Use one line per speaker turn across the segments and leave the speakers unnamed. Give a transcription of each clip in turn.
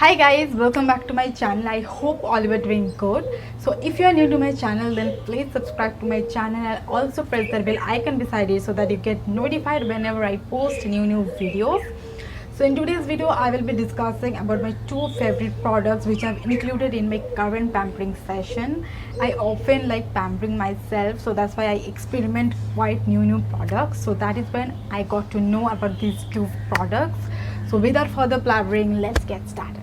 Hi guys, welcome back to my channel. I hope all you are doing good. So if you are new to my channel, then please subscribe to my channel and also press the bell icon beside it so that you get notified whenever I post new videos. So in today's video, I will be discussing about my two favorite products which I've included in my current pampering session. I often like pampering myself, so that's why I experiment quite new products. So that is when I got to know about these two products. So without further blabbering, let's get started.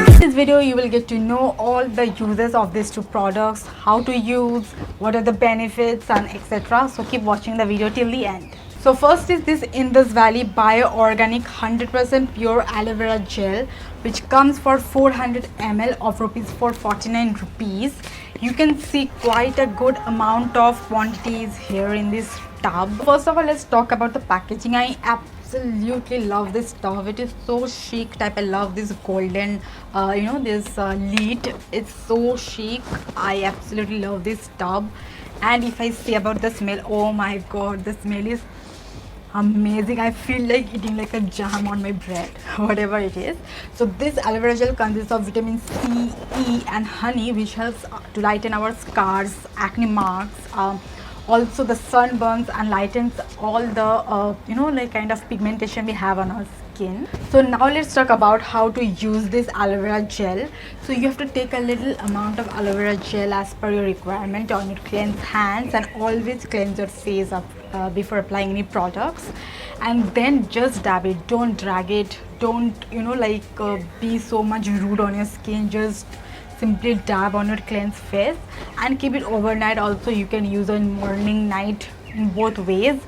In this video you will get to know all the uses of these two products, how to use, what are the benefits and etc. So keep watching the video till the end. So first is this Indus Valley Bio Organic 100% pure aloe vera gel, which comes for 400 ml of rupees 449 rupees. You can see quite a good amount of quantities here in this tub. First of all, let's talk about the packaging. I absolutely love this tub. It is so chic type. I love this golden this lid. It's so chic. I absolutely love this tub. And if I say about the smell, oh my god, the smell is amazing. I feel like eating like a jam on my bread, whatever it is. So this aloe vera gel consists of vitamin C, E and honey, which helps to lighten our scars, acne marks, also the sunburns, and lightens all the kind of pigmentation we have on our skin. So now let's talk about how to use this aloe vera gel. So you have to take a little amount of aloe vera gel as per your requirement on your cleansed hands, and always cleanse your face up before applying any products, and then just dab it. Don't drag it, don't be so much rude on your skin. Just simply dab on your cleansed face and keep it overnight. Also you can use it in morning, night, in both ways.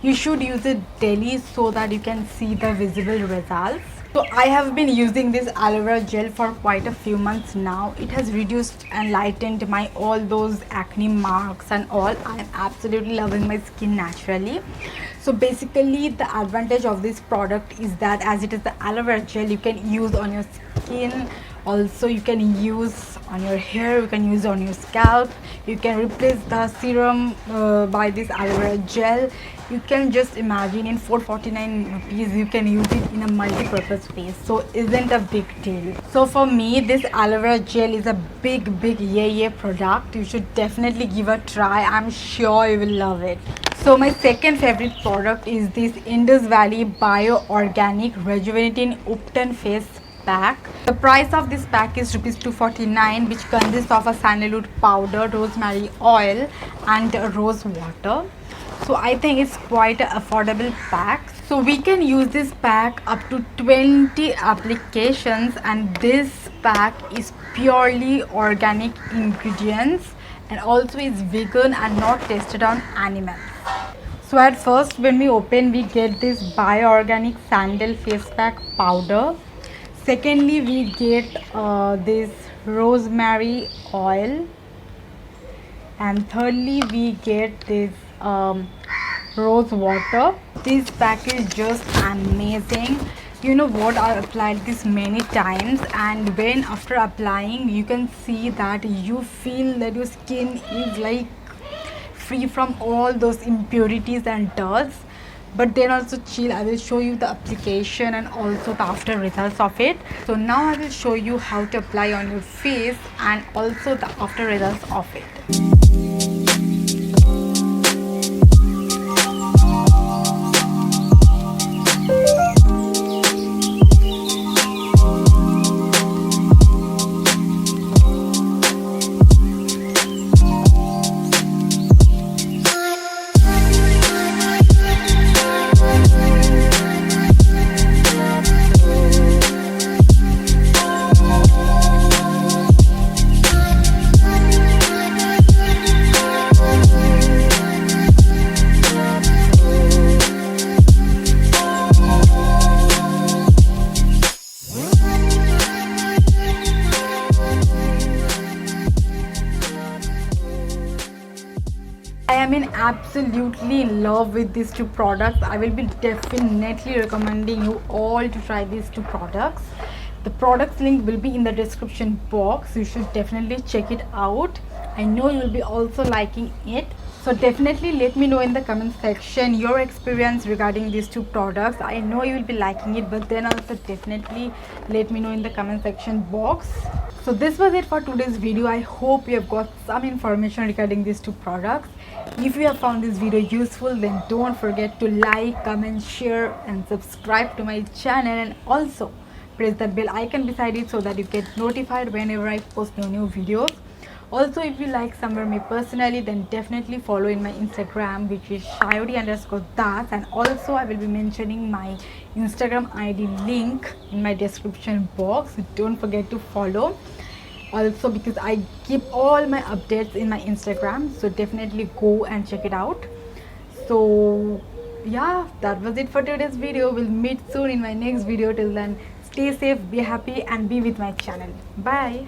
You should use it daily so that you can see the visible results. So I have been using this aloe vera gel for quite a few months now. It has reduced and lightened my all those acne marks and all. I am absolutely loving my skin naturally. So basically the advantage of this product is that as it is the aloe vera gel, you can use on your skin. Also you can use on your hair, you can use on your scalp. You can replace the serum by this aloe vera gel. You can just imagine in 449 rupees you can use it in a multi-purpose way. So isn't a big deal. So for me, this aloe vera gel is a big yay product. You should definitely give a try. I'm sure you will love it. So my second favorite product is this Indus Valley Bio Organic Rejuvenating Upton Face Pack. The price of this pack is rupees 249, which consists of a sandalwood powder, rosemary oil and rose water. So I think it's quite an affordable pack. So we can use this pack up to 20 applications, and this pack is purely organic ingredients and also is vegan and not tested on animals. So at first when we open, we get this bio-organic sandal face pack powder. Secondly, we get this rosemary oil, and thirdly we get this rose water. This pack is just amazing. You know what, I applied this many times, and when after applying you can see that you feel that your skin is like free from all those impurities and dirts. But then also chill, I will show you the application and also the after results of it. So now I will show you how to apply on your face and also the after results of it. I am in absolutely love with these two products. I will be definitely recommending you all to try these two products. The products link will be in the description box. You should definitely check it out. I know you will be also liking it. So definitely let me know in the comment section your experience regarding these two products. I know you will be liking it, but then also definitely let me know in the comment section box. So this was it for today's video. I hope you have got some information regarding these two products. If you have found this video useful, then don't forget to like, comment, share and subscribe to my channel, and also press the bell icon beside it so that you get notified whenever I post new videos. Also, if you like Sambar me personally, then definitely follow in my Instagram, which is shayuri_das, and also I will be mentioning my Instagram ID link in my description box. Don't forget to follow. Also, because I keep all my updates in my Instagram, so definitely go and check it out. So yeah, that was it for today's video. We'll meet soon in my next video. Till then, stay safe, be happy and be with my channel. Bye.